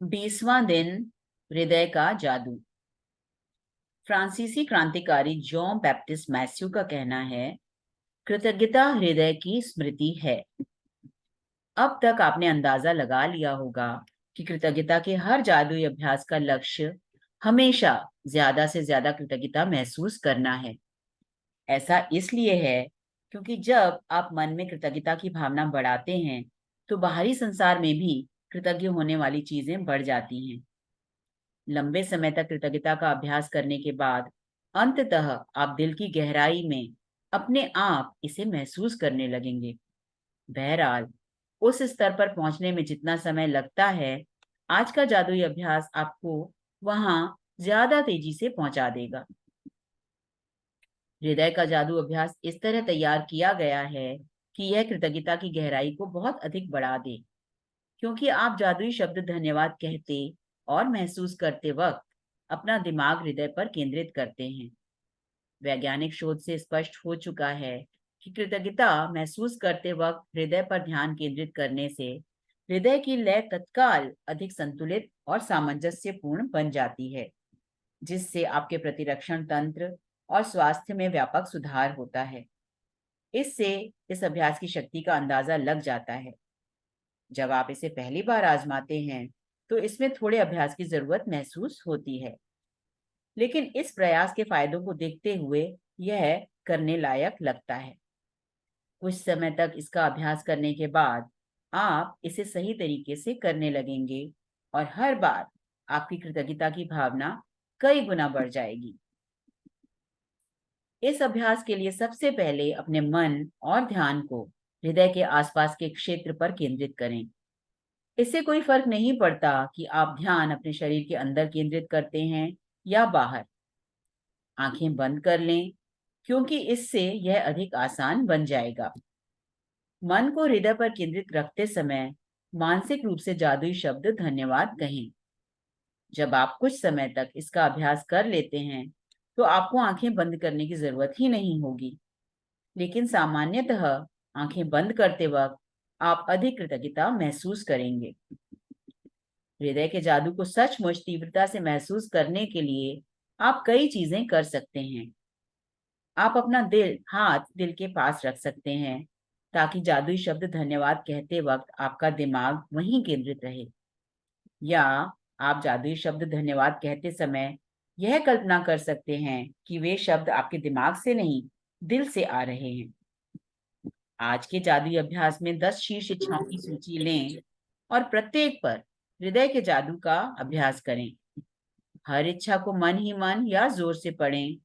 20वां दिन, हृदय का जादू। फ्रांसीसी क्रांतिकारी जॉन बैप्टिस्ट मैथ्यू का कहना है, कृतज्ञता हृदय की स्मृति है। अब तक आपने अंदाजा लगा लिया होगा कि कृतज्ञता के हर जादुई अभ्यास का लक्ष्य हमेशा ज्यादा से ज्यादा कृतज्ञता महसूस करना है। ऐसा इसलिए है क्योंकि जब आप मन में कृतज्ञता की भावना बढ़ाते हैं, तो बाहरी संसार में भी कृतज्ञ होने वाली चीजें बढ़ जाती हैं। लंबे समय तक कृतज्ञता का अभ्यास करने के बाद अंततः आप दिल की गहराई में अपने आप इसे महसूस करने लगेंगे। बहरहाल, उस स्तर पर पहुंचने में जितना समय लगता है, आज का जादुई अभ्यास आपको वहां ज्यादा तेजी से पहुंचा देगा। हृदय का जादू अभ्यास इस तरह तैयार किया गया है कि यह कृतज्ञता की गहराई को बहुत अधिक बढ़ा दे, क्योंकि आप जादुई शब्द धन्यवाद कहते और महसूस करते वक्त अपना दिमाग हृदय पर केंद्रित करते हैं। वैज्ञानिक शोध से स्पष्ट हो चुका है कि कृतज्ञता महसूस करते वक्त हृदय पर ध्यान केंद्रित करने से हृदय की लय तत्काल अधिक संतुलित और सामंजस्यपूर्ण बन जाती है, जिससे आपके प्रतिरक्षण तंत्र और स्वास्थ्य में व्यापक सुधार होता है। इससे इस अभ्यास की शक्ति का अंदाजा लग जाता है। जब आप इसे पहली बार आजमाते हैं, तो इसमें थोड़े अभ्यास की जरूरत महसूस होती है, लेकिन इस प्रयास के फायदों को देखते हुए यह करने लायक लगता है। कुछ समय तक इसका अभ्यास करने के बाद आप इसे सही तरीके से करने लगेंगे और हर बार आपकी कृतज्ञता की भावना कई गुना बढ़ जाएगी। इस अभ्यास के लिए सबसे पहले अपने मन और ध्यान को हृदय के आसपास के क्षेत्र पर केंद्रित करें। इससे कोई फर्क नहीं पड़ता कि आप ध्यान अपने शरीर के अंदर केंद्रित करते हैं या बाहर। आंखें बंद कर लें, क्योंकि इससे यह अधिक आसान बन जाएगा। मन को हृदय पर केंद्रित रखते समय मानसिक रूप से जादुई शब्द धन्यवाद कहें। जब आप कुछ समय तक इसका अभ्यास कर लेते हैं, तो आपको आंखें बंद करने की जरूरत ही नहीं होगी। लेकिन सामान्यतः आंखें बंद करते वक्त आप अधिक कृतज्ञता महसूस करेंगे। हृदय के जादू को सचमुच तीव्रता से महसूस करने के लिए आप कई चीजें कर सकते हैं। आप अपना हाथ दिल के पास रख सकते हैं, ताकि जादुई शब्द धन्यवाद कहते वक्त आपका दिमाग वहीं केंद्रित रहे। या आप जादुई शब्द धन्यवाद कहते समय यह कल्पना कर सकते हैं कि वे शब्द आपके दिमाग से नहीं, दिल से आ रहे हैं। आज के जादुई अभ्यास में 10 शीर्ष इच्छाओं की सूची लें और प्रत्येक पर हृदय के जादू का अभ्यास करें। हर इच्छा को मन ही मन या जोर से पढ़ें,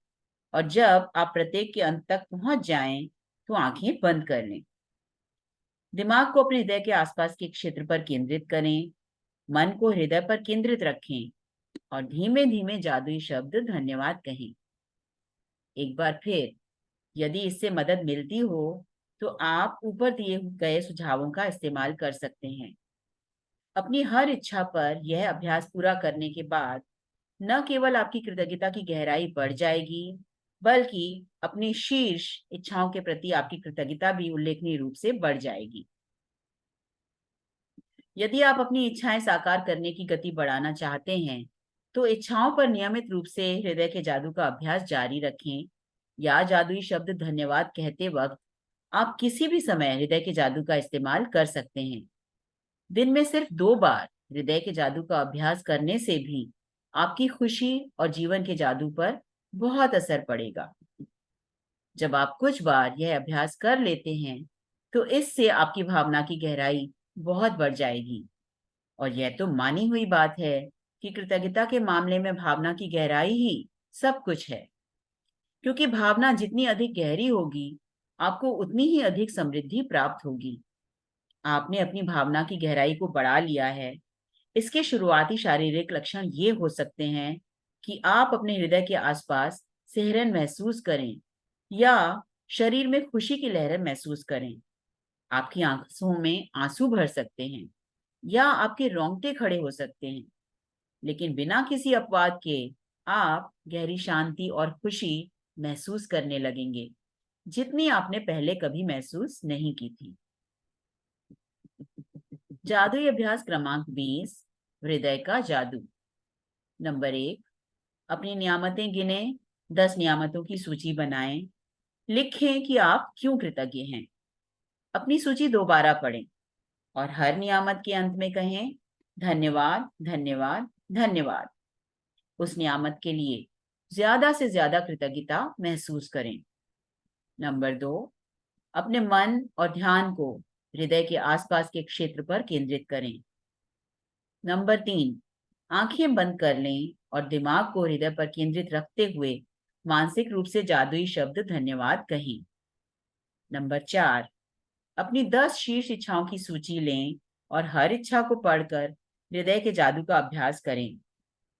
और जब आप प्रत्येक के अंत तक पहुंच जाएं, तो आंखें बंद कर लें। दिमाग को अपने हृदय के आसपास के क्षेत्र पर केंद्रित करें, मन को हृदय पर केंद्रित रखें और धीमे धीमे जादुई शब्द धन्यवाद कहें। एक बार फिर, यदि इससे मदद मिलती हो, तो आप ऊपर दिए गए सुझावों का इस्तेमाल कर सकते हैं। अपनी हर इच्छा पर यह अभ्यास पूरा करने के बाद न केवल आपकी कृतज्ञता की गहराई बढ़ जाएगी, बल्कि अपनी शीर्ष इच्छाओं के प्रति आपकी कृतज्ञता भी उल्लेखनीय रूप से बढ़ जाएगी। यदि आप अपनी इच्छाएं साकार करने की गति बढ़ाना चाहते हैं, तो इच्छाओं पर नियमित रूप से हृदय के जादू का अभ्यास जारी रखें, या जादुई शब्द धन्यवाद कहते वक्त आप किसी भी समय हृदय के जादू का इस्तेमाल कर सकते हैं। दिन में सिर्फ 2 बार हृदय के जादू का अभ्यास करने से भी आपकी खुशी और जीवन के जादू पर बहुत असर पड़ेगा। जब आप कुछ बार यह अभ्यास कर लेते हैं, तो इससे आपकी भावना की गहराई बहुत बढ़ जाएगी। और यह तो मानी हुई बात है कि कृतज्ञता के मामले में भावना की गहराई ही सब कुछ है, क्योंकि भावना जितनी अधिक गहरी होगी, आपको उतनी ही अधिक समृद्धि प्राप्त होगी। आपने अपनी भावना की गहराई को बढ़ा लिया है। इसके शुरुआती शारीरिक लक्षण ये हो सकते हैं कि आप अपने हृदय के आसपास सिहरन महसूस करें, या शरीर में खुशी की लहरें महसूस करें। आपकी आंखों में आंसू भर सकते हैं, या आपके रोंगटे खड़े हो सकते हैं। लेकिन बिना किसी अपवाद के आप गहरी शांति और खुशी महसूस करने लगेंगे, जितनी आपने पहले कभी महसूस नहीं की थी। जादुई अभ्यास क्रमांक 20, हृदय का जादू। नंबर 1, अपनी नियामतें गिने, 10 नियामतों की सूची बनाएं। लिखें कि आप क्यों कृतज्ञ हैं। अपनी सूची दोबारा पढ़ें और हर नियामत के अंत में कहें, धन्यवाद, धन्यवाद, धन्यवाद। उस नियामत के लिए ज्यादा से ज्यादा कृतज्ञता महसूस करें। नंबर 2, अपने मन और ध्यान को हृदय के आसपास के क्षेत्र पर केंद्रित करें। नंबर 3, आंखें बंद कर लें और दिमाग को हृदय पर केंद्रित रखते हुए मानसिक रूप से जादुई शब्द धन्यवाद कहें। नंबर 4, अपनी 10 शीर्ष इच्छाओं की सूची लें और हर इच्छा को पढ़कर हृदय के जादू का अभ्यास करें।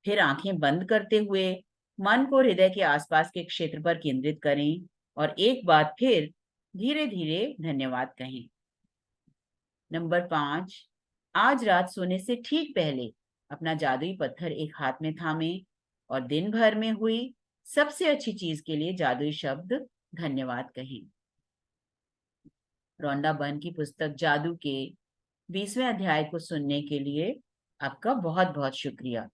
फिर आंखें बंद करते हुए मन को हृदय के आसपास के क्षेत्र पर केंद्रित करें और एक बार फिर धीरे धीरे धन्यवाद कहें। नंबर 5, आज रात सोने से ठीक पहले अपना जादुई पत्थर एक हाथ में थामें और दिन भर में हुई सबसे अच्छी चीज के लिए जादुई शब्द धन्यवाद कहें। रोंडा बर्न की पुस्तक जादू के 20वें अध्याय को सुनने के लिए आपका बहुत बहुत शुक्रिया।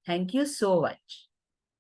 Thank you so much.